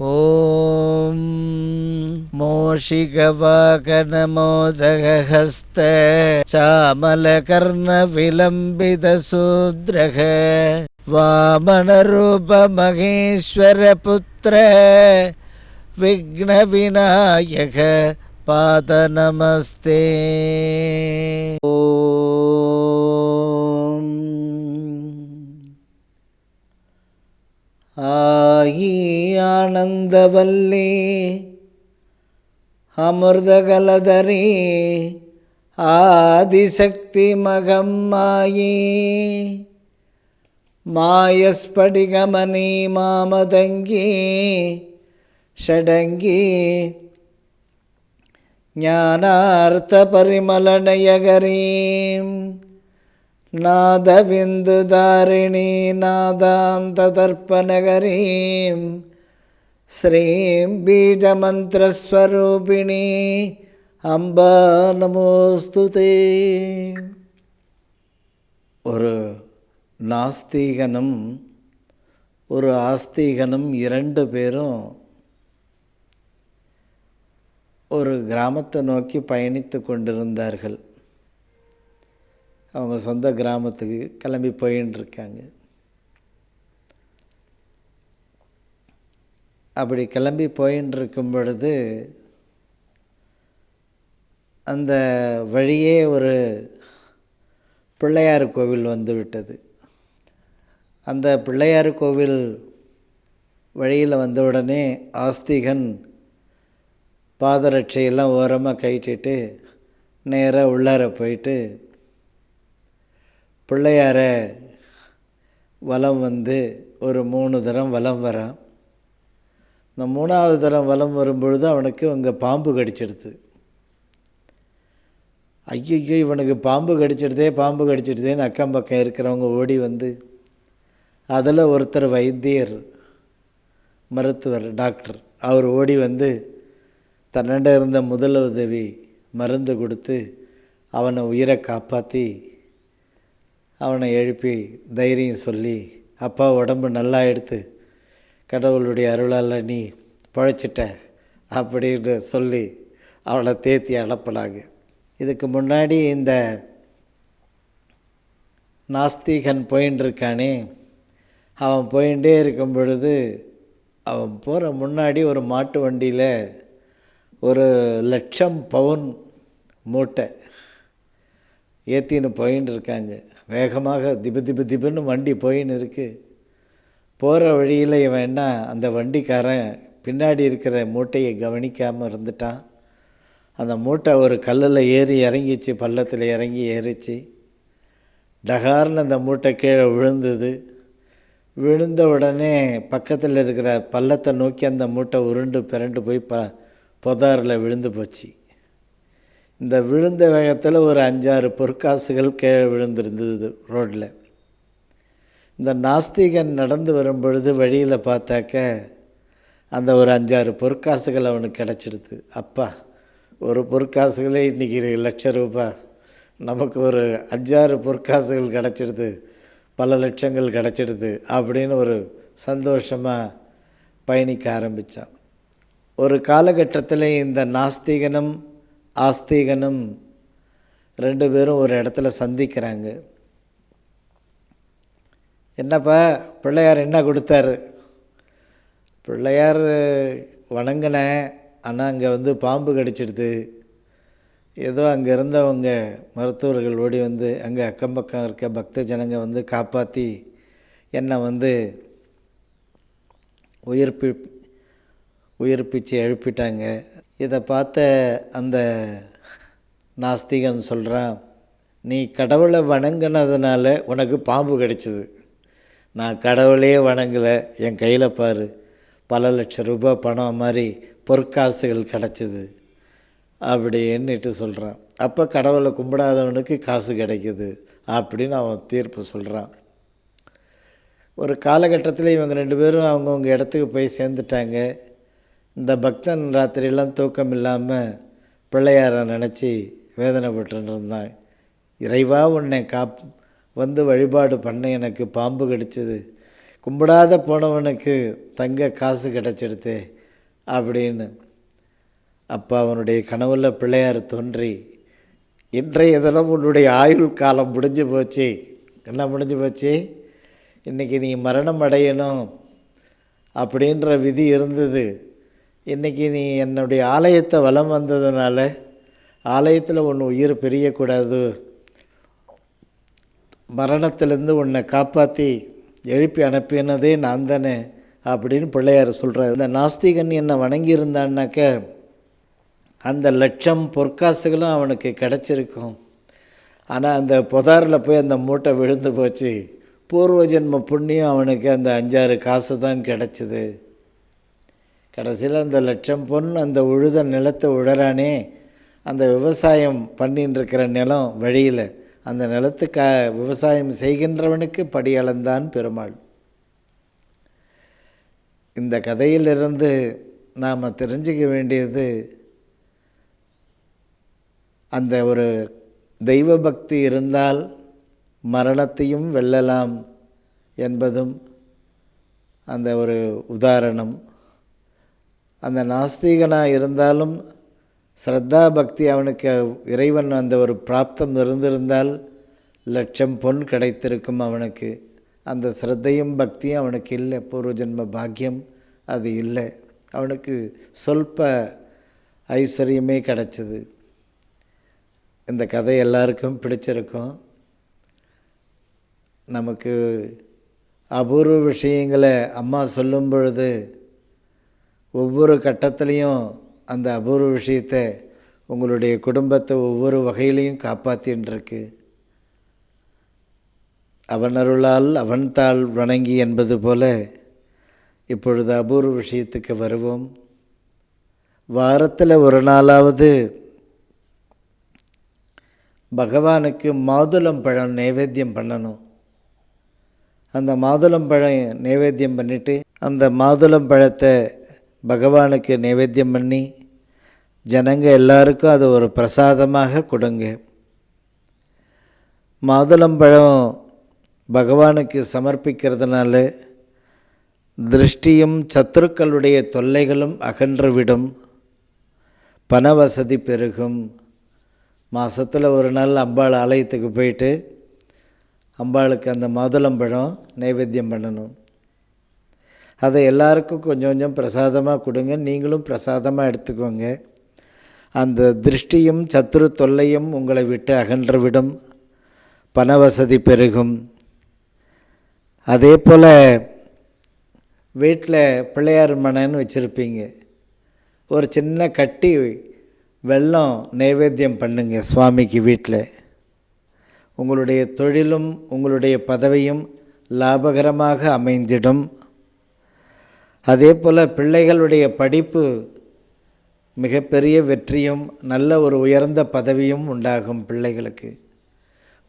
ஓம் மோஷிகவாகனமோதகஹஸ்த சாமலகர்ண விலம்பிதசூத்ரக வாமனரூப மகேஸ்வர புத்திர விக்னவிநாயக பாத நமஸ்தே. ஓம் ஆயி ஆனந்தவல்லி அமிர்தகலதரி ஆதிசக்தி மகம்மாயி மாயஸ்படிகமணி மாமதங்கி ஷடங்கி ஞானார்த்த பரிமளநயகரீம் நாதவிந்துதாரிணி நாதாந்ததர்ப்பநகரீம் ஸ்ரீம் பீஜமந்திரஸ்வரூபிணி அம்பா நமோஸ்துதே. ஒரு நாஸ்தீகனும் ஒரு ஆஸ்தீகனும் இரண்டு பேரும் ஒரு கிராமத்தை நோக்கி பயணித்து கொண்டிருந்தார்கள். அவங்க சொந்த கிராமத்துக்கு கிளம்பி போயின்னு இருக்காங்க. அப்படி கிளம்பி போயின்னு இருக்கும் பொழுது அந்த வழியே ஒரு பிள்ளையார் கோவில் வந்து விட்டது. அந்த பிள்ளையார் கோவில் வழியில் வந்த உடனே ஆஸ்திகன் பாதரட்சையெல்லாம் ஓரமாக கட்டிட்டு நேராக உள்ளார போயிட்டு பிள்ளையாரை வலம் வந்து ஒரு 3 தரம் வலம் வரான். இந்த 3ஆவது தரம் வலம் வரும்பொழுது அவனுக்கு அங்கே பாம்பு கடிச்சிடுது. ஐயோ இவனுக்கு பாம்பு கடிச்சிடுதேன்னு அக்கம் பக்கம் இருக்கிறவங்க ஓடி வந்து, அதில் ஒருத்தர் வைத்தியர், மருத்துவர், டாக்டர், அவர் ஓடி வந்து தன்னண்ட இருந்த முதலுதவி மருந்து கொடுத்து அவனை உயிரை காப்பாற்றி அவனை எழுப்பி தைரியம் சொல்லி, அப்பா உடம்பு நல்லா எடுத்து கடவுளுடைய அருளால் நீ பழைச்சிட்ட அப்படின்னு சொல்லி அவனை தேத்தி அனுப்பினாங்க. இதுக்கு முன்னாடி இந்த நாஸ்திகன் போயின்னு இருக்கானே, அவன் போயிட்டே இருக்கும் பொழுது அவன் போகிற முன்னாடி ஒரு மாட்டு வண்டியில் 1,00,000 பவுன் மூட்டை ஏற்றின்னு போயின்னு இருக்காங்க. வேகமாக திபுன்னு வண்டி போயின்னு இருக்குது. போகிற வழியில் இவன் என்ன, அந்த வண்டிக்காரன் பின்னாடி இருக்கிற மூட்டையை கவனிக்காமல் இருந்துட்டான். அந்த மூட்டை ஒரு கல்லில் ஏறி இறங்கிச்சு, பள்ளத்தில் இறங்கி ஏறிச்சு. டகார்னு அந்த மூட்டை கீழே விழுந்தது. விழுந்த உடனே பக்கத்தில் இருக்கிற பள்ளத்தை நோக்கி அந்த மூட்டை உருண்டு பிறண்டு போய் புதாரில் விழுந்து போச்சு. இந்த விழுந்த வேகத்தில் ஒரு 5-6 பொற்காசுகள் கீழே விழுந்திருந்தது ரோட்டில். இந்த நாஸ்திகன் நடந்து வரும்பொழுது வழியில் பார்த்தாக்க அந்த ஒரு 5-6 பொற்காசுகள் அவனுக்கு கிடச்சிடுது. அப்பா, ஒரு பொற்காசுகளே இன்றைக்கி ₹1,00,000, நமக்கு ஒரு 5-6 பொற்காசுகள் கிடச்சிடுது, பல லட்சங்கள் கிடச்சிடுது அப்படின்னு ஒரு சந்தோஷமாக பயணிக்க ஆரம்பித்தான். ஒரு காலகட்டத்தில் இந்த நாஸ்திகனும் ஆஸ்திகனும் 2 பேரும் ஒரு இடத்துல சந்திக்கிறாங்க. என்னப்பா பிள்ளையார் என்ன கொடுத்தாரு? பிள்ளையார் வணங்கினேன், ஆனால் அங்கே வந்து பாம்பு கடிச்சிடுது. ஏதோ அங்கே இருந்தவங்க மருத்துவர்கள் ஓடி வந்து அங்கே அக்கம் பக்கம் இருக்க பக்த ஜனங்க வந்து காப்பாற்றி என்னை வந்து உயிர்ப்பிச்சு எழுப்பிட்டாங்க. இதை பார்த்த அந்த நாஸ்திகன் சொல்கிறான், நீ கடவுளை வணங்கினதுனால உனக்கு பாம்பு கிடைச்சிது. நான் கடவுளையே வணங்கலை, என் கையில் பாரு பல ₹1,00,000 பணம் மாதிரி பொற்காசுகள் கிடச்சிது அப்படின்னுட்டு சொல்கிறான். அப்போ கடவுளை கும்பிடாதவனுக்கு காசு கிடைக்கிது அப்படின்னு அவன் தீர்ப்பு சொல்கிறான். ஒரு காலகட்டத்தில் இவங்க 2 பேரும் அவங்கவுங்க இடத்துக்கு போய் சேர்ந்துட்டாங்க. இந்த பக்தன் ராத்திரியெல்லாம் தூக்கம் இல்லாமல் பிள்ளையாரை நினச்சி வேதனைப்பட்டு இருந்தான். இறைவா உன்னை வந்து வழிபாடு பண்ண எனக்கு பாம்பு கடிச்சது, கும்பிடாத போனவனுக்கு தங்க காசு கிடச்சிடுது அப்படின்னு. அப்போ அவனுடைய கனவுல பிள்ளையார் தோன்றி, இன்றைய தினம் உன்னுடைய ஆயுள் காலம் முடிஞ்சு போச்சு. என்ன முடிஞ்சு போச்சு? இன்றைக்கி நீ மரணம் அடையணும் அப்படின்ற விதி இருந்தது. இன்றைக்கி நீ என்னுடைய ஆலயத்தை வலம் வந்ததுனால ஆலயத்தில் ஒன்று உயிர் பிரியக்கூடாது, மரணத்திலேருந்து உன்னை காப்பாற்றி எழுப்பி அனுப்பினதே நான் தானே அப்படின்னு பிள்ளையார் சொல்கிறார். இந்த நாஸ்திகன் என்னை வணங்கியிருந்தான்னாக்க அந்த லட்சம் பொற்காசுகளும் அவனுக்கு கிடச்சிருக்கும். ஆனால் அந்த புதாரில் போய் அந்த மூட்டை விழுந்து போச்சு. பூர்வ ஜென்ம புண்ணியம் அவனுக்கு அந்த 5-6 காசு தான் கிடச்சிது. கடைசியில் அந்த லட்சம் பொன் அந்த உழுத நிலத்தை உழறானே, அந்த விவசாயம் பண்ணின்னு இருக்கிற நிலம் வழியில் அந்த நிலத்துக்கு விவசாயம் செய்கின்றவனுக்கு படியளந்தான் பெருமாள். இந்த கதையிலிருந்து நாம் தெரிஞ்சுக்க வேண்டியது, அந்த ஒரு தெய்வ பக்தி இருந்தால் மரணத்தையும் வெல்லலாம் என்பதும் அந்த ஒரு உதாரணம். அந்த நாஸ்திகனாக இருந்தாலும் ஸ்ரத்தா பக்தி அவனுக்கு இறைவன் அந்த ஒரு பிராப்தம் இருந்திருந்தால் லட்சம் பொன் கிடைத்திருக்கும் அவனுக்கு. அந்த ஸ்ரத்தையும் பக்தியும் அவனுக்கு இல்லை, பூர்வ ஜென்ம பாக்கியம் அது இல்லை. அவனுக்கு சொல்ப ஐஸ்வர்யமே கிடச்சிது. இந்த கதை எல்லாருக்கும் பிடிச்சிருக்கும். நமக்கு அபூர்வ விஷயங்களை அம்மா சொல்லும் பொழுது ஒவ்வொரு கட்டத்துலேயும் அந்த அபூர்வ விஷயத்தை உங்களுடைய குடும்பத்தை ஒவ்வொரு வகையிலையும் காப்பாற்றின்றிருக்கு. அவன் அருளால் அவன் தாள் வணங்கி என்பது போல இப்பொழுது அபூர்வ விஷயத்துக்கு வருவோம். வாரத்தில் ஒரு நாளாவது பகவானுக்கு மாதுளம்பழம் நைவேத்தியம் பண்ணணும். அந்த மாதுளம்பழம் நைவேத்தியம் பண்ணிவிட்டு அந்த மாதுளம்பழத்தை பகவானுக்கு நைவேத்தியம் பண்ணி ஜனங்க எல்லாருக்கும் அது ஒரு பிரசாதமாக கொடுங்க. மாதுளம்பழம் பகவானுக்கு சமர்ப்பிக்கிறதுனால திருஷ்டியும் சத்துருக்களுடைய தொல்லைகளும் அகன்றுவிடும், பண வசதி பெருகும். மாதத்தில் ஒரு நாள் அம்பாள் ஆலயத்துக்கு போயிட்டு அம்பாளுக்கு அந்த மாதுளம்பழம் நைவேத்தியம் பண்ணணும். அதை எல்லாருக்கும் கொஞ்சம் கொஞ்சம் பிரசாதமாக கொடுங்க, நீங்களும் பிரசாதமாக எடுத்துக்கோங்க. அந்த திருஷ்டியும் சத்துரு தொல்லையும் உங்களை விட்டு அகன்றுவிடும், பண வசதி பெருகும். அதே போல் வீட்டில் பிள்ளையார் மனைன்னு வச்சுருப்பீங்க. ஒரு சின்ன கட்டி வெல்லம் நைவேத்தியம் பண்ணுங்க சுவாமிக்கு வீட்டில். உங்களுடைய தொழிலும் உங்களுடைய பதவியும் லாபகரமாக அமைந்திடும். அதே போல் பிள்ளைகளுடைய படிப்பு மிகப்பெரிய வெற்றியும் நல்ல ஒரு உயர்ந்த பதவியும் உண்டாகும் பிள்ளைகளுக்கு.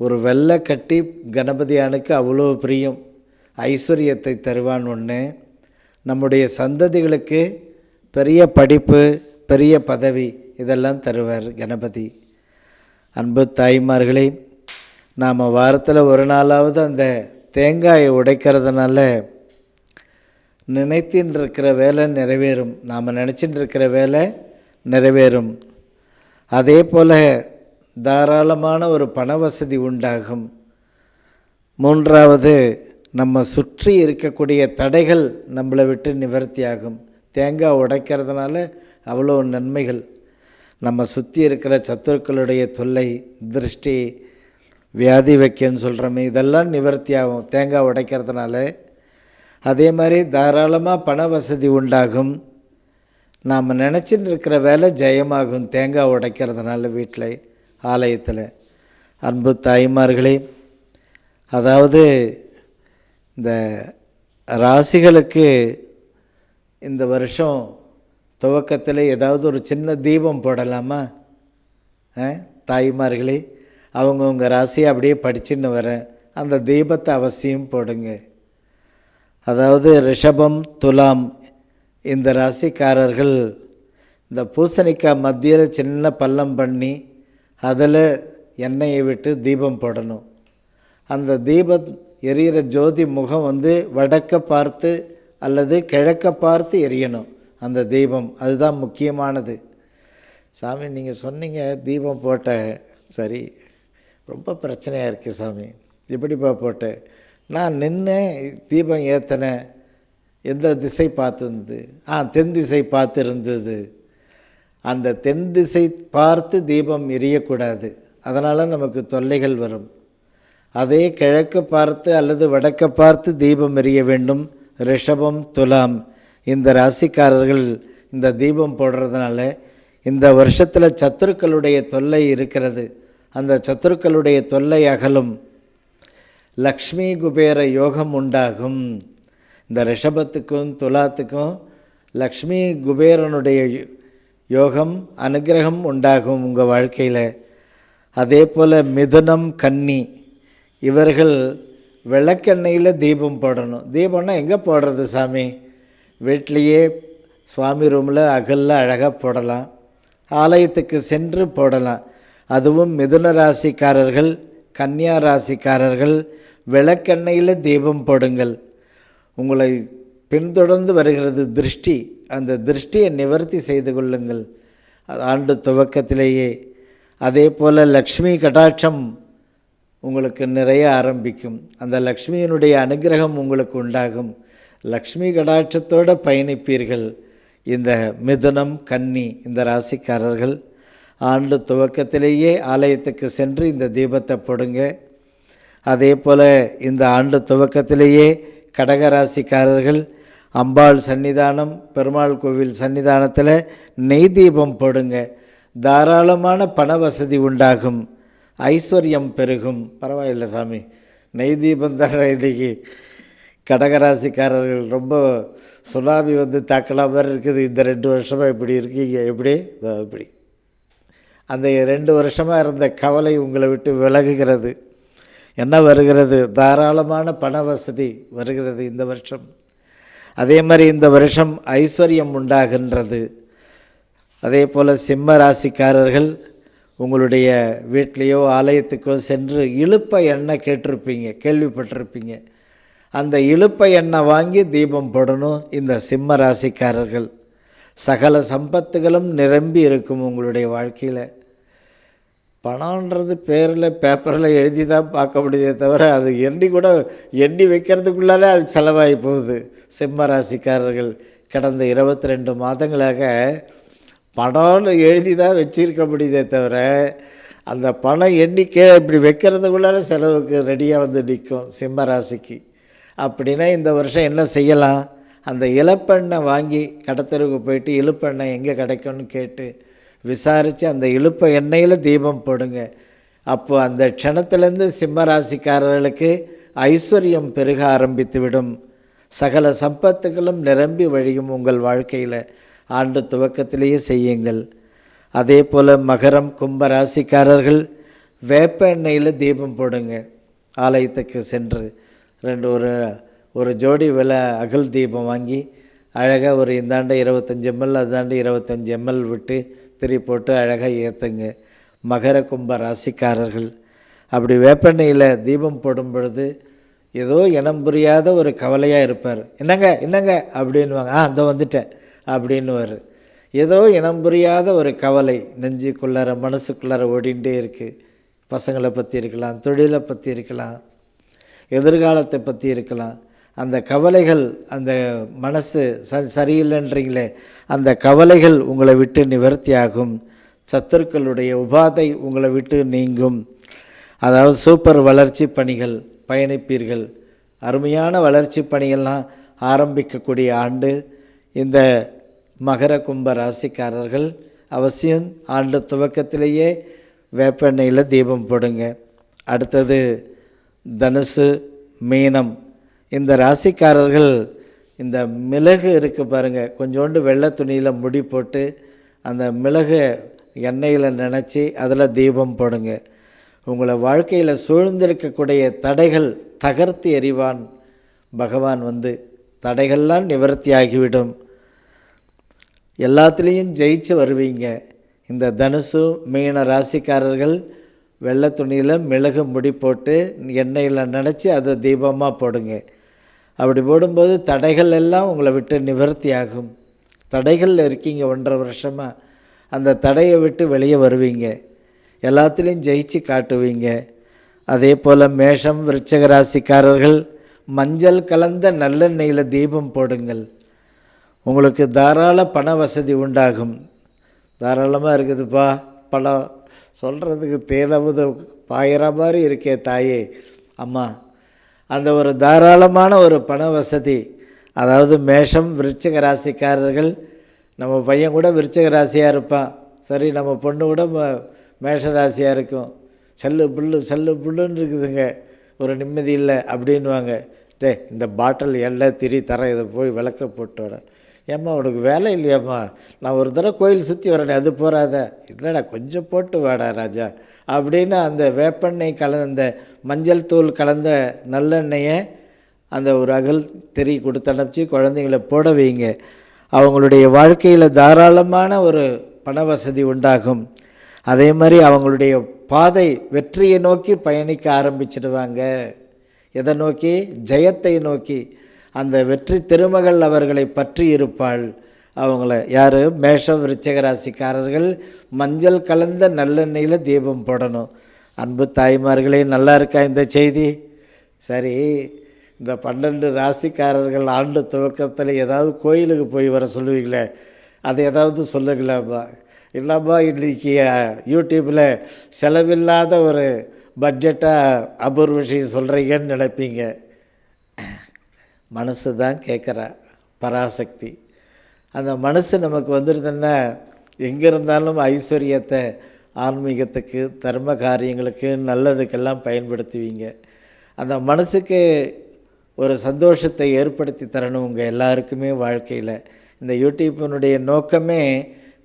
ஒரு வெள்ளை கட்டி கணபதியானுக்கு அவ்வளோ பிரியம், ஐஸ்வர்யத்தை தருவான். ஒன்று, நம்முடைய சந்ததிகளுக்கு பெரிய படிப்பு பெரிய பதவி இதெல்லாம் தருவார் கணபதி. அன்பு தாய்மார்களே, நாம் வாரத்தில் ஒரு நாளாவது அந்த தேங்காயை உடைக்கிறதுனால நினைத்தின்னு இருக்கிற வேலை நிறைவேறும், நாம் நினச்சின்னு இருக்கிற வேலை நிறைவேறும். அதே போல் தாராளமான ஒரு பண வசதி உண்டாகும். மூன்றாவது, நம்ம சுற்றி இருக்கக்கூடிய தடைகள் நம்மளை விட்டு நிவர்த்தியாகும். தேங்காய் உடைக்கிறதுனால அவ்வளோ நன்மைகள். நம்ம சுற்றி இருக்கிற சத்துருக்களுடைய தொல்லை, திருஷ்டி, வியாதி வைக்கன்னு சொல்கிறோமே, இதெல்லாம் நிவர்த்தி ஆகும் தேங்காய் உடைக்கிறதுனால. அதே மாதிரி தாராளமாக பண வசதி உண்டாகும். நாம் நினச்சின்னு இருக்கிற வேலை ஜெயமாகும் தேங்காய் உடைக்கிறதுனால வீட்டில், ஆலயத்தில். அன்பு தாய்மார்களே, அதாவது இந்த ராசிகளுக்கு இந்த வருஷம் துவக்கத்தில் ஏதாவது ஒரு சின்ன தீபம் போடலாமா தாய்மார்களே? அவங்கவுங்க ராசியை அப்படியே படிச்சுன்னு வரேன், அந்த தீபத்தை அவசியம் போடுங்க. அதாவது ரிஷபம், துலாம் இந்த ராசிக்காரர்கள் இந்த பூசணிக்காய் மத்தியில் சின்ன பள்ளம் பண்ணி அதில் எண்ணெயை விட்டு தீபம் போடணும். அந்த தீபம் எரியிற ஜோதி முகம் வந்து வடக்க பார்த்து அல்லது கிழக்க பார்த்து எரியணும் அந்த தீபம். அதுதான் முக்கியமானது. சாமி நீங்கள் சொன்னீங்க தீபம் போட்ட, சரி ரொம்ப பிரச்சனையாக இருக்குது சாமி, எப்படிப்பா போட்டேன்? நான் நின்று தீபம் ஏற்றினேன். எந்த திசை பார்த்துருந்தது? தென் திசை பார்த்து இருந்தது. அந்த தென் திசை பார்த்து தீபம் எரியக்கூடாது, அதனால் நமக்கு தொல்லைகள் வரும். அதே கிழக்கு பார்த்து அல்லது வடக்க பார்த்து தீபம் எரிய வேண்டும். ரிஷபம், துலாம் இந்த ராசிக்காரர்கள் இந்த தீபம் போடுறதுனால இந்த வருஷத்தில் சத்துருக்களுடைய தொல்லை இருக்கிறது. அந்த சத்துருக்களுடைய தொல்லை அகலும். லக்ஷ்மி குபேர யோகம் உண்டாகும். இந்த ரிஷபத்துக்கும் துலாத்துக்கும் லக்ஷ்மி குபேரனுடைய யோகம் அனுகிரகம் உண்டாகும் உங்கள் வாழ்க்கையில். அதே போல் மிதுனம், கன்னி இவர்கள் விளக்கெண்ணெயில் தீபம் போடணும். தீபம்னா எங்கே போடுறது சாமி? வீட்லேயே சுவாமி ரூமில் அகலில் அழகாக போடலாம், ஆலயத்துக்கு சென்று போடலாம். அதுவும் மிதுன ராசிக்காரர்கள், கன்னியா ராசிக்காரர்கள் விளக்கெண்ணெயில் தீபம் போடுங்கள். உங்களை பின்தொடர்ந்து வருகிறது திருஷ்டி, அந்த திருஷ்டியை நிவர்த்தி செய்து கொள்ளுங்கள் ஆண்டு துவக்கத்திலேயே. அதே போல் லக்ஷ்மி கடாட்சம் உங்களுக்கு நிறைய ஆரம்பிக்கும். அந்த லக்ஷ்மியினுடைய அனுகிரகம் உங்களுக்கு உண்டாகும். லக்ஷ்மி கடாட்சத்தோடு பயணிப்பீர்கள். இந்த மிதுனம், கன்னி இந்த ராசிக்காரர்கள் ஆண்டு துவக்கத்திலேயே ஆலயத்துக்கு சென்று இந்த தீபத்தை போடுங்க. அதே போல் இந்த ஆண்டு துவக்கத்திலேயே கடகராசிக்காரர்கள் அம்பாள் சன்னிதானம், பெருமாள் கோவில் சன்னிதானத்தில் நெய் தீபம் போடுங்க. தாராளமான பண வசதி உண்டாகும், ஐஸ்வர்யம் பெருகும். பரவாயில்லை சாமி, நெய் தீபம் தானே இன்றைக்கி கடகராசிக்காரர்கள் ரொம்ப சுனாமி வந்து தாக்கலாம் மாதிரி இருக்குது. இந்த 2 வருஷமாக இப்படி இருக்கீங்க, எப்படி இப்படி அந்த 2 வருஷமாக இருந்த கவலை உங்களை விட்டு விலகுகிறது. என்ன வருகிறது? தாராளமான பண வசதி வருகிறது இந்த வருஷம். அதே மாதிரி இந்த வருஷம் ஐஸ்வர்யம் உண்டாகின்றது. அதே போல் சிம்ம ராசிக்காரர்கள் உங்களுடைய வீட்லேயோ ஆலயத்துக்கோ சென்று இழுப்ப எண்ணெய் கேட்டிருப்பீங்க, கேள்விப்பட்டிருப்பீங்க. அந்த இழுப்ப எண்ணெய் வாங்கி தீபம் போடணும் இந்த சிம்ம ராசிக்காரர்கள். சகல சம்பத்துகளும் நிரம்பி இருக்கும் உங்களுடைய வாழ்க்கையில். பணம்ன்றது பேரில் பேப்பரில் எழுதி தான் பார்க்க முடியுதே தவிர அது எண்ணி வைக்கிறதுக்குள்ளாலே அது செலவாகி போகுது. சிம்ம ராசிக்காரர்கள் கடந்த 22 மாதங்களாக பணம்னு எழுதி தான் வச்சிருக்க முடியுதே தவிர அந்த பணம் எண்ணிக்கை இப்படி வைக்கிறதுக்குள்ளார செலவுக்கு ரெடியாக வந்து நிற்கும் சிம்ம ராசிக்கு. அப்படின்னா இந்த வருஷம் என்ன செய்யலாம்? அந்த இலப்பெண்ணெய் வாங்கி கடத்தெருவுக்கு போயிட்டு இழுப்பெண்ணெய் எங்கே கிடைக்கும்னு கேட்டு விசாரித்து அந்த இழுப்ப எண்ணெயில் தீபம் போடுங்க. அப்போது அந்த க்ஷணத்துலேருந்து சிம்ம ராசிக்காரர்களுக்கு ஐஸ்வர்யம் பெருக ஆரம்பித்து விடும். சகல சம்பத்துகளும் நிரம்பி வழியும் உங்கள் வாழ்க்கையில். ஆண்டு துவக்கத்திலேயே செய்யுங்கள். அதே போல் மகரம், கும்ப ராசிக்காரர்கள் வேப்ப எண்ணெயில் தீபம் போடுங்க. ஆலயத்துக்கு சென்று ஒரு ஜோடி விலை அகல் தீபம் வாங்கி அழகாக ஒரு இந்தாண்டு 25 ml அதாண்டு 25 ml விட்டு திரி போட்டு அழகாக ஏற்றுங்க. மகர கும்ப ராசிக்காரர்கள் அப்படி வேப்பெண்ணெயில் தீபம் போடும் பொழுது ஏதோ இனம் புரியாத ஒரு கவலையாக இருப்பார். என்னங்க அப்படின்வாங்க. அந்த வந்துட்டேன் அப்படின்னுவார். ஏதோ இனம் புரியாத ஒரு கவலை நெஞ்சுக்குள்ளார மனசுக்குள்ளார ஓடிண்டே இருக்குது. பசங்களை பற்றி இருக்கலாம், தொழிலை பற்றி இருக்கலாம், எதிர்காலத்தை பற்றி இருக்கலாம். அந்த கவலைகள், அந்த மனசு சரியில்லைன்றீங்களே, அந்த கவலைகள் உங்களை விட்டு நிவர்த்தியாகும். சத்துருக்களுடைய உபாதை உங்களை விட்டு நீங்கும். அதாவது சூப்பர் வளர்ச்சி பணிகள் பயணிப்பீர்கள். அருமையான வளர்ச்சி பணிகள்லாம் ஆரம்பிக்கக்கூடிய ஆண்டு இந்த மகர கும்ப ராசிக்காரர்கள். அவசியம் ஆண்டு துவக்கத்திலேயே வேப்பெண்ணெயில் தீபம் போடுங்க. அடுத்தது தனுசு, மீனம் இந்த ராசிக்காரர்கள் இந்த மிளகு இருக்குது பாருங்கள், கொஞ்சோண்டு வெள்ளை துணியில் முடி போட்டு அந்த மிளகு எண்ணெயில் நினச்சி அதில் தீபம் போடுங்க. உங்களை வாழ்க்கையில் சூழ்ந்திருக்கக்கூடிய தடைகள் தகர்த்து எறிவான் பகவான். வந்து தடைகள்லாம் நிவர்த்தி ஆகிவிடும். எல்லாத்துலேயும் ஜெயிச்சு வருவீங்க. இந்த தனுசு, மீன ராசிக்காரர்கள் வெள்ளை துணியில் மிளகு முடி போட்டு எண்ணெயில் நனைச்சி அதை தீபமாக போடுங்க. அப்படி போடும்போது தடைகள் எல்லாம் உங்களை விட்டு நிவர்த்தி ஆகும். தடைகளில் இருக்கீங்க 1.5 வருஷமாக, அந்த தடையை விட்டு வெளியே வருவீங்க, எல்லாத்துலேயும் ஜெயிச்சு காட்டுவீங்க. அதே போல் மேஷம் விருச்சிக ராசிக்காரர்கள் மஞ்சள் கலந்த நல்லெண்ணெயில் தீபம் போடுங்கள். உங்களுக்கு தாராள பண வசதி உண்டாகும். தாராளமாக இருக்குதுப்பா பணம், சொல்கிறதுக்கு தேனமுது பாயிற மாதிரி இருக்கே தாயே அம்மா. அந்த ஒரு தாராளமான ஒரு பண வசதி, அதாவது மேஷம் விருச்சிக ராசிக்காரர்கள், நம்ம பையன் கூட விருச்சிக ராசியாக இருப்பான், சரி நம்ம பொண்ணு கூட மேஷ ராசியாக இருக்கும், செல்லு புல்லுன்னு இருக்குதுங்க, ஒரு நிம்மதி இல்லை அப்படின்வாங்க. இந்த பாட்டில் எண்ணெய் திரி தரேன், இதை போய் விளக்க போட்டு விட. ஏம்மா உனக்கு வேலை இல்லையாம்மா, நான் ஒரு தடவை கோயில் சுற்றி வரேன், அது போகாத. இல்லைடா கொஞ்சம் போட்டு வாடா ராஜா அப்படின்னு அந்த வேப்பெண்ணெய் கலந்த மஞ்சள் தூள் கலந்த நல்லெண்ணெயை அந்த ஒரு அகல் திரி கொடுத்து அனுப்பிச்சி குழந்தைங்கள போட வைங்க. அவங்களுடைய வாழ்க்கையில் தாராளமான ஒரு பண வசதி உண்டாகும். அதே மாதிரி அவங்களுடைய பாதை வெற்றியை நோக்கி பயணிக்க ஆரம்பிச்சிடுவாங்க. எதை நோக்கி? ஜெயத்தை நோக்கி. அந்த வெற்றி திருமகள் அவர்களை பற்றி இருப்பாள். அவங்கள யார்? மேஷ விருச்சிக ராசிக்காரர்கள் மஞ்சள் கலந்த நல்லெண்ணெயில் தீபம் போடணும். அன்பு தாய்மார்களே, நல்லா இருக்கா இந்த செய்தி? சரி, இந்த 12 ராசிக்காரர்கள் ஆண்டு துவக்கத்தில் ஏதாவது கோயிலுக்கு போய் வர சொல்லுவீங்களே, அது ஏதாவது சொல்லுங்களாம்மா? இல்லைம்மா இன்றைக்கி யூடியூப்பில் செலவில்லாத ஒரு பட்ஜெட்டாக அபூர்வ விஷயம் சொல்கிறீங்கன்னு நினைப்பீங்க. மனசு தான் கேட்குறா, பராசக்தி. அந்த மனசு நமக்கு வந்துடுதுன்னா எங்கே இருந்தாலும் ஐஸ்வர்யத்தை ஆன்மீகத்துக்கு, தர்ம காரியங்களுக்கு, நல்லதுக்கெல்லாம் பயன்படுத்துவீங்க. அந்த மனசுக்கு ஒரு சந்தோஷத்தை ஏற்படுத்தி தரணும் உங்கள் எல்லாருக்குமே வாழ்க்கையில். இந்த யூடியூப்பினுடைய நோக்கமே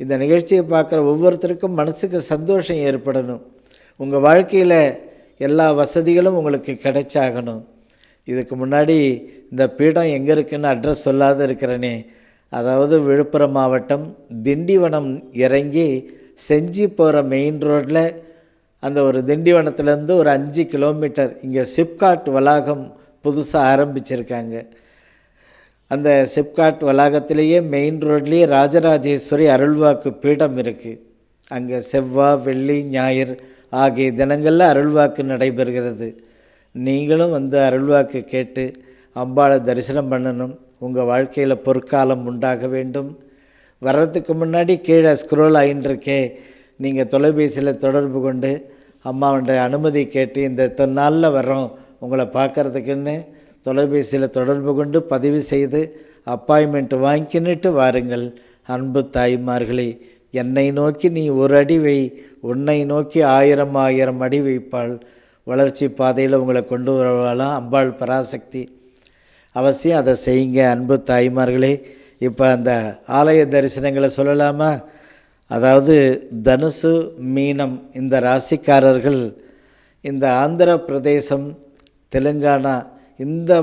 இந்த நிகழ்ச்சியை பார்க்குற ஒவ்வொருத்தருக்கும் மனசுக்கு சந்தோஷம் ஏற்படணும். உங்கள் வாழ்க்கையில் எல்லா வசதிகளும் உங்களுக்கு கிடைச்சாகணும். இதுக்கு முன்னாடி இந்த பீடம் எங்கே இருக்குதுன்னு அட்ரஸ் சொல்லாத இருக்கிறேனே, அதாவது விழுப்புரம் மாவட்டம் திண்டிவனம் இறங்கி செஞ்சி போகிற மெயின் ரோட்டில், அந்த ஒரு திண்டிவனத்துலேருந்து ஒரு 5 கிலோமீட்டர் இங்கே சிப்காட் வளாகம் புதுசாக ஆரம்பிச்சிருக்காங்க. அந்த சிப்காட் வளாகத்திலேயே மெயின் ரோட்லேயே ராஜராஜேஸ்வரி அருள்வாக்கு பீடம் இருக்குது. அங்கே செவ்வாய், வெள்ளி, ஞாயிறு ஆகிய தினங்களில் அருள்வாக்கு நடைபெறுகிறது. நீங்களும் வந்து அருள்வாக்கு கேட்டு அம்பாளை தரிசனம் பண்ணணும். உங்கள் வாழ்க்கையில் பொற்காலம் உண்டாக வேண்டும். வர்றதுக்கு முன்னாடி கீழே ஸ்க்ரோல் ஆகின்றிருக்கே, நீங்கள் தொலைபேசியில் தொடர்பு கொண்டு அம்மாவோட அனுமதி கேட்டு இந்த நாளில் வர்றோம் உங்களை பார்க்குறதுக்குன்னு தொலைபேசியில் தொடர்பு கொண்டு பதிவு செய்து அப்பாயின்மெண்ட் வாங்கிக்கின்னுட்டு வாருங்கள். அன்பு தாய்மார்களே, என்னை நோக்கி நீ ஒரு அடி வை, உன்னை நோக்கி 1000 அடி வைப்பாள். வளர்ச்சி பாதையில் உங்களை கொண்டு வரவாலாம் அம்பாள் பராசக்தி. அவசியம் அதை செய்யுங்க அன்பு தாய்மார்களே. இப்போ அந்த ஆலய தரிசனங்களை சொல்லலாமா? அதாவது தனுசு, மீனம் இந்த ராசிக்காரர்கள் இந்த ஆந்திர பிரதேசம், தெலுங்கானா இந்த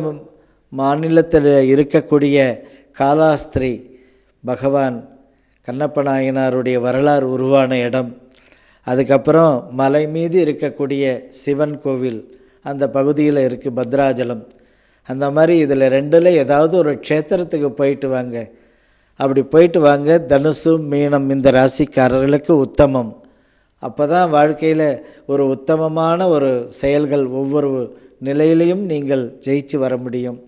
மாநிலத்தில் இருக்கக்கூடிய காலாஸ்திரி பகவான் கண்ணப்ப நாயனாருடைய வரலாறு உருவான இடம், அதுக்கப்புறம் மலை மீது இருக்கக்கூடிய சிவன் கோவில் அந்த பகுதியில் இருக்குது, பத்ராஜலம். அந்த மாதிரி இதில் 2ல் ஏதாவது ஒரு க்ஷேத்திரத்துக்கு போயிட்டு வாங்க. அப்படி போயிட்டு வாங்க. தனுசு, மீனம் இந்த ராசிக்காரர்களுக்கு உத்தமம். அப்போ தான் வாழ்க்கையில் ஒரு உத்தமமான ஒரு செயல்கள் ஒவ்வொரு நிலையிலையும் நீங்கள் ஜெயிச்சு வர முடியும்.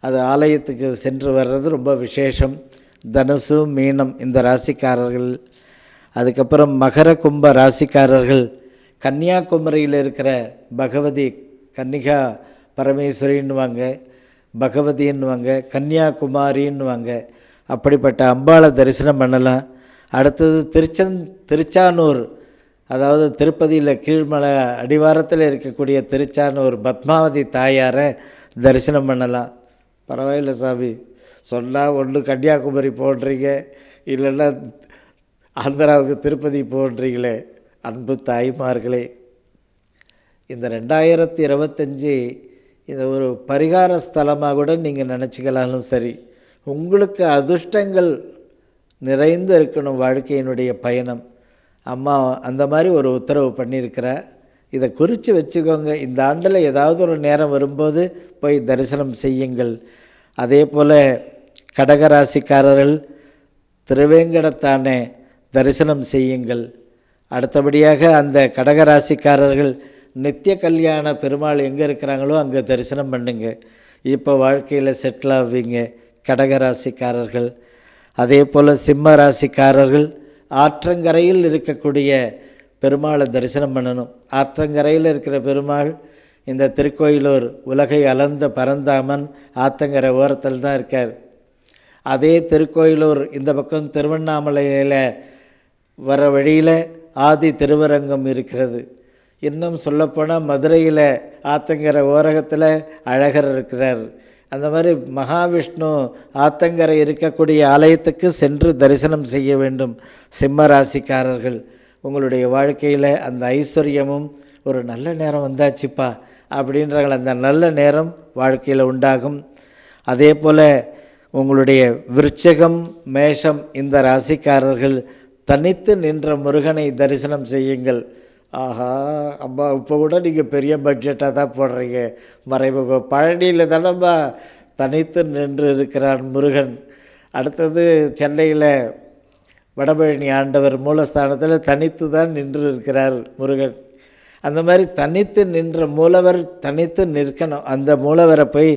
அது ஆலயத்துக்கு சென்று வர்றது ரொம்ப விசேஷம். தனுசு, மீனம் இந்த ராசிக்காரர்கள். அதுக்கப்புறம் மகர கும்ப ராசிக்காரர்கள் கன்னியாகுமரியில் இருக்கிற பகவதி, கன்னிகா பரமேஸ்வரின்னுவாங்க, பகவதின்னுவாங்க, கன்னியாகுமாரின்னுவாங்க. அப்படிப்பட்ட அம்பாளை தரிசனம் பண்ணலாம். அடுத்தது திருச்சானூர், அதாவது திருப்பதியில் கீழ்மலை அடிவாரத்தில் இருக்கக்கூடிய திருச்சானூர் பத்மாவதி தாயாரை தரிசனம் பண்ணலாம். பரவாயில்ல சாமி, சொன்னால் ஒன்று கன்னியாகுமரி போடுறீங்க, இல்லைன்னா ஆந்திராவுக்கு திருப்பதி போடுறீங்களே. அன்பு தாய்மார்களே, இந்த 2025 இந்த ஒரு பரிகார ஸ்தலமாக கூட நீங்கள் நினச்சிக்கலாலும் சரி. உங்களுக்கு அதிர்ஷ்டங்கள் நிறைந்து இருக்கணும் வாழ்க்கையினுடைய பயணம். அம்மா அந்த மாதிரி ஒரு உத்தரவு பண்ணியிருக்கிற இதை குறித்து வச்சுக்கோங்க. இந்த ஆண்டில் ஏதாவது ஒரு நேரம் வரும்போது போய் தரிசனம் செய்யுங்கள். அதே போல் கடகராசிக்காரர்கள் திருவேங்கடத்தானே தரிசனம் செய்யுங்கள். அடுத்தபடியாக அந்த கடகராசிக்காரர்கள் நித்திய கல்யாண பெருமாள் எங்கே இருக்கிறாங்களோ அங்கே தரிசனம் பண்ணுங்க. இப்போ வாழ்க்கையில் செட்டில் ஆவீங்க கடகராசிக்காரர்கள். அதே போல் சிம்ம ராசிக்காரர்கள் ஆற்றங்கரையில் இருக்கக்கூடிய பெருமாளை தரிசனம் பண்ணணும். ஆற்றங்கரையில் இருக்கிற பெருமாள் இந்த திருக்கோயிலூர் உலகை அளந்த பரந்தாமன் ஆற்றங்கரை ஓரத்தில் தான் இருக்கார். அதே திருக்கோயிலூர் இந்த பக்கம் திருவண்ணாமலையில் வர வழியில் ஆதி திருவரங்கம் இருக்கிறது. இன்னும் சொல்லப்போனால் மதுரையில் ஆற்றங்கரை ஓரகத்தில் அழகர் இருக்கிறார். அந்த மாதிரி மகாவிஷ்ணு ஆற்றங்கரை இருக்கக்கூடிய ஆலயத்துக்கு சென்று தரிசனம் செய்ய வேண்டும். சிம்ம ராசிக்காரர்கள் உங்களுடைய வாழ்க்கையில் அந்த ஐஸ்வர்யமும் ஒரு நல்ல நேரம் வந்தாச்சுப்பா அப்படின்றாங்கள அந்த நல்ல நேரம் வாழ்க்கையில் உண்டாகும். அதே போல் உங்களுடைய விருச்சிகம் மேஷம் இந்த ராசிக்காரர்கள் தனித்து நின்ற முருகனை தரிசனம் செய்யுங்கள். ஆஹா அம்மா, இப்போ கூட நீங்கள் பெரிய பட்ஜெட்டாக தான் போடுறீங்க. மறைமுகம் பழனியில் தானம்மா தனித்து நின்று இருக்கிறான் முருகன். அடுத்தது சென்னையில் வடபழனி ஆண்டவர் மூலஸ்தானத்தில் தனித்து தான் நின்று இருக்கிறார் முருகன். அந்த மாதிரி தனித்து நின்ற மூலவர் தனித்து நிற்கணும். அந்த மூலவரை போய்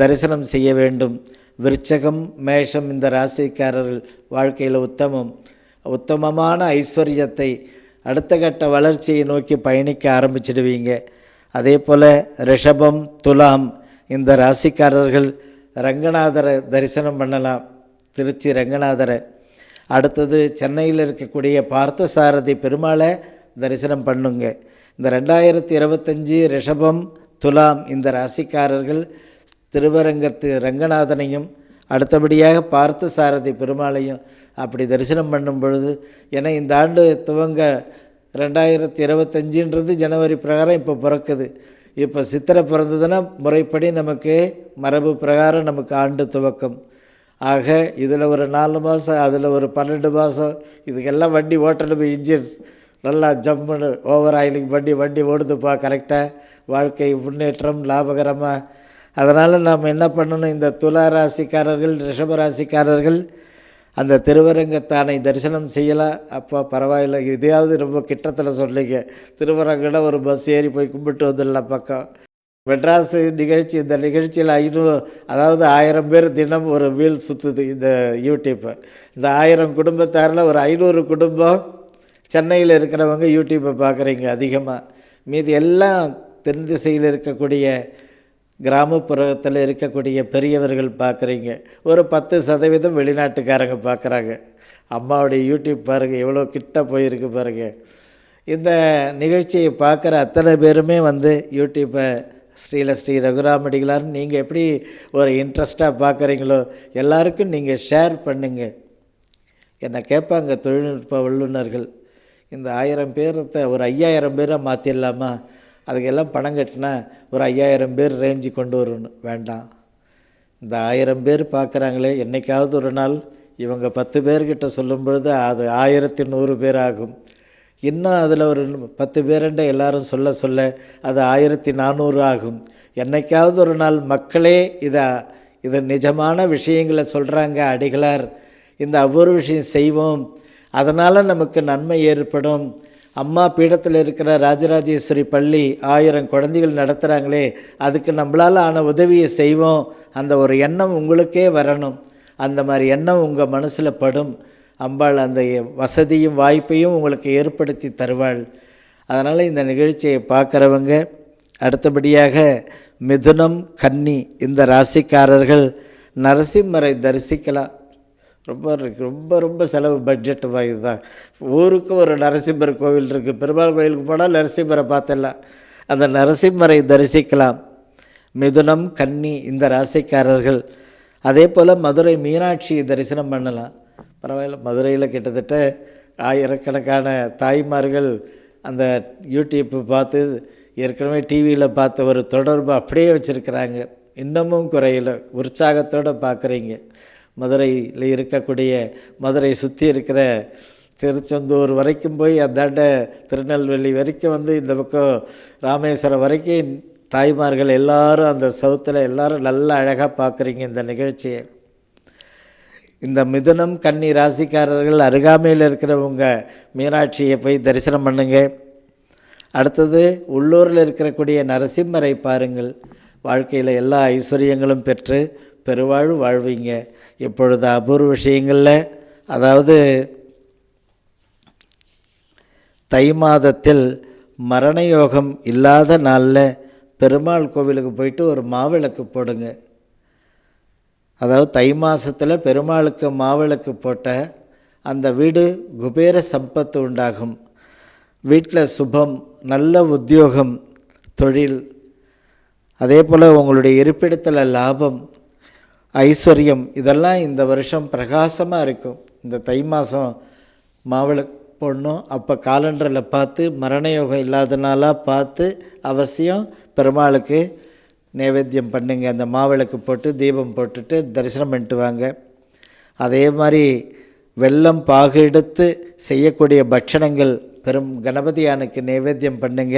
தரிசனம் செய்ய வேண்டும். விருச்சகம் மேஷம் இந்த ராசிக்காரர்கள் வாழ்க்கையில் உத்தமமான ஐஸ்வர்யத்தை அடுத்த கட்ட வளர்ச்சியை நோக்கி பயணிக்க ஆரம்பிச்சிடுவீங்க. அதே போல் ரிஷபம் துலாம் இந்த ராசிக்காரர்கள் ரங்கநாதரை தரிசனம் பண்ணலாம். திருச்சி ரங்கநாதரை. அடுத்தது சென்னையில் இருக்கக்கூடிய பார்த்தசாரதி பெருமாளை தரிசனம் பண்ணுங்க. இந்த 2025 ரிஷபம் துலாம் இந்த ராசிக்காரர்கள் திருவரங்கத்து ரங்கநாதனையும் அடுத்தபடியாக பார்த்தசாரதி பெருமாளையும் அப்படி தரிசனம் பண்ணும் பொழுது, ஏன்னா இந்த ஆண்டு துவங்க 2025ன்றது ஜனவரி பிரகாரம் இப்போ பிறக்குது. இப்போ சித்திரை பிறந்ததுன்னா முறைப்படி நமக்கு மரபு பிரகாரம் நமக்கு ஆண்டு துவக்கம். ஆக இதில் ஒரு 4 மாதம் அதில் ஒரு 12 மாதம் இதுக்கெல்லாம் வண்டி ஓட்டணும். இன்ஜின் நல்லா ஜம்முன்னு ஓவர் ஆயிலிங் வண்டி ஓடுதுப்பா கரெக்டாக. வாழ்க்கை முன்னேற்றம் லாபகரமாக. அதனால் நாம் என்ன பண்ணணும், இந்த துலா ராசிக்காரர்கள் ரிஷபராசிக்காரர்கள் அந்த திருவரங்கத்தானை தரிசனம் செய்யலாம். அப்போ பரவாயில்லை, இதையாவது ரொம்ப கிட்டத்தில் சொல்லிங்க. திருவரங்கன்னா ஒரு பஸ் ஏறி போய் கும்பிட்டு வந்துடலாம் பக்கம். மெட்ராஸ் நிகழ்ச்சி, இந்த நிகழ்ச்சியில் 1000 பேர் தினம் ஒரு வீல் சுற்றுது இந்த யூடியூப்பை. இந்த 1000 குடும்பத்தாரில் ஒரு 500 குடும்பம் சென்னையில் இருக்கிறவங்க யூடியூப்பை பார்க்குறீங்க அதிகமாக. மீதி எல்லாம் தென் திசையில் இருக்கக்கூடிய கிராமப்புறத்தில் இருக்கக்கூடிய பெரியவர்கள் பார்க்குறீங்க. ஒரு 10% வெளிநாட்டுக்காரங்க பார்க்குறாங்க. அம்மாவுடைய யூடியூப் பாருங்கள் எவ்வளோ கிட்ட போயிருக்கு பாருங்கள். இந்த நிகழ்ச்சியை பார்க்குற அத்தனை பேருமே யூடியூப்பை ஸ்ரீ ரகுராமடிகளார் நீங்கள் எப்படி ஒரு இன்ட்ரெஸ்ட்டாக பார்க்குறீங்களோ எல்லாருக்கும் நீங்கள் ஷேர் பண்ணுங்கள். என்னை கேட்பாங்க தொழில்நுட்ப வல்லுநர்கள், இந்த 1000 பேரத்தை ஒரு 5000 பேரை மாற்றிடலாமா, அதுக்கெல்லாம் பணம் கட்டினா ஒரு 5000 பேர் ரேஞ்சு கொண்டு வரணும். வேண்டாம், இந்த 1000 பேர் பார்க்குறாங்களே, என்றைக்காவது ஒரு நாள் இவங்க 10 பேர்கிட்ட சொல்லும் பொழுது அது 1100 பேர் ஆகும். இன்னும் அதில் ஒரு 10 பேருண்ட எல்லாரும் சொல்ல அது 1400 ஆகும். என்றைக்காவது ஒரு நாள் மக்களே இதை நிஜமான விஷயங்களை சொல்கிறாங்க அடிகளார், இந்த ஒவ்வொரு விஷயம் செய்வோம், அதனால் நமக்கு நன்மை ஏற்படும். அம்மா பீடத்தில் இருக்கிற ராஜராஜேஸ்வரி பள்ளி 1000 குழந்தைகள் நடத்துகிறாங்களே, அதுக்கு நம்மளால் ஆன உதவியை செய்வோம். அந்த ஒரு எண்ணம் உங்களுக்கே வரணும். அந்த மாதிரி எண்ணம் உங்கள் மனசில் படும். அம்பாள் அந்த வசதியும் வாய்ப்பையும் உங்களுக்கு ஏற்படுத்தி தருவாள். அதனால் இந்த நிகழ்ச்சியை பார்க்குறவங்க, அடுத்தபடியாக மிதுனம் கன்னி இந்த ராசிக்காரர்கள் நரசிம்மரை தரிசிக்கலாம். ரொம்ப செலவு பட்ஜெட்டு இதுதான். ஊருக்கு ஒரு நரசிம்மர் கோவில் இருக்குது. பெருமாள் கோயிலுக்கு போனால் நரசிம்மரை பார்த்துடலாம். அந்த நரசிம்மரை தரிசிக்கலாம். மிதுனம் கன்னி இந்த ராசிக்காரர்கள். அதே போல் மதுரை மீனாட்சி தரிசனம் பண்ணலாம். பரவாயில்ல, மதுரையில் கிட்டத்தட்ட 1000கணக்கான தாய்மார்கள் அந்த யூடியூப்பு பார்த்து ஏற்கனவே டிவியில் பார்த்த ஒரு தொடர்பு அப்படியே வச்சுருக்கிறாங்க. இன்னமும் குறையில் உற்சாகத்தோடு பார்க்குறீங்க. மதுரையில் இருக்கக்கூடிய, மதுரை சுற்றி இருக்கிற திருச்செந்தூர் வரைக்கும் போய் அந்தாண்ட திருநெல்வேலி வரைக்கும் வந்து இந்த பக்கம் ராமேஸ்வரம் வரைக்கும் தாய்மார்கள் எல்லாரும் அந்த சவுத்தில் எல்லாரும் நல்லா அழகாக பார்க்குறீங்க இந்த நிகழ்ச்சியை. இந்த மிதுனம் கன்னி ராசிக்காரர்கள் அருகாமையில் இருக்கிறவங்க மீனாட்சியை போய் தரிசனம் பண்ணுங்க. அடுத்தது உள்ளூரில் இருக்கக்கூடிய நரசிம்மரை பாருங்கள். வாழ்க்கையில் எல்லா ஐஸ்வர்யங்களும் பெற்று பெருவாழ்வு வாழ்வீங்க. இப்பொழுது அபூர்வ விஷயங்களில், அதாவது தை மாதத்தில் மரண யோகம் இல்லாத நாளில் பெருமாள் கோவிலுக்கு போயிட்டு ஒரு மாவிளக்கு போடுங்க. அதாவது தை மாதத்தில் பெருமாளுக்கு மாவிளக்கு போட்ட அந்த வீடு குபேர சம்பத்து உண்டாகும். வீட்டில் சுபம், நல்ல உத்தியோகம், தொழில், அதே போல் உங்களுடைய இருப்பிடத்தில் லாபம், ஐஸ்வர்யம், இதெல்லாம் இந்த வருஷம் பிரகாசமாக இருக்கும். இந்த தை மாதம் மாவிளக்கு போடணும். அப்போ காலண்டரில் பார்த்து மரண யோகம் இல்லாதனாலாக பார்த்து அவசியம் பெருமாளுக்கு நைவேத்தியம் பண்ணுங்க. அந்த மாவிளக்கு போட்டு தீபம் போட்டுட்டு தரிசனம் பண்ணிட்டு வாங்க. அதே மாதிரி வெல்லம் பாகு எடுத்து செய்யக்கூடிய பட்சணங்கள் பெரும் கணபதியானுக்கு நைவேத்தியம் பண்ணுங்க.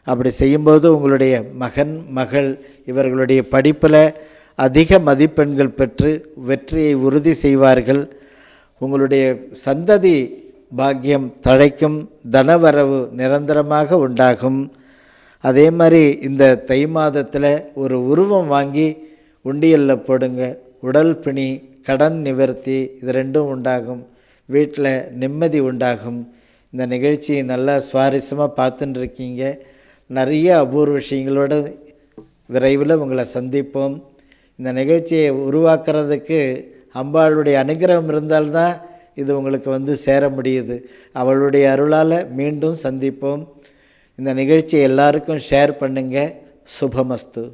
அப்படி செய்யும்போது உங்களுடைய மகன் மகள் இவர்களுடைய படிப்பில் அதிக மதிப்பெண்கள் பெற்று வெற்றியை உறுதி செய்வார்கள். உங்களுடைய சந்ததி பாக்கியம் தழைக்கும், தனவரவு நிரந்தரமாக உண்டாகும். அதே மாதிரி இந்த தை மாதத்தில் ஒரு உருவம் வாங்கி உண்டியலில் போடுங்க. உடல் பிணி, கடன் நிவர்த்தி, இது ரெண்டும் உண்டாகும். வீட்டில் நிம்மதி உண்டாகும். இந்த நிகழ்ச்சியை நல்லா சுவாரஸ்யமாக பார்த்துட்டு இருக்கீங்க. நிறைய அபூர்வ விஷயங்களோட விரைவில் உங்களை சந்திப்போம். இந்த நிகழ்ச்சியை உருவாக்குறதுக்கு அம்பாளுடைய அனுகிரகம் இருந்தால்தான் இது உங்களுக்கு வந்து சேர முடியுது. அவளுடைய அருளால் மீண்டும் சந்திப்போம். இந்த நிகழ்ச்சியை எல்லாருக்கும் ஷேர் பண்ணுங்கள். சுபமஸ்து.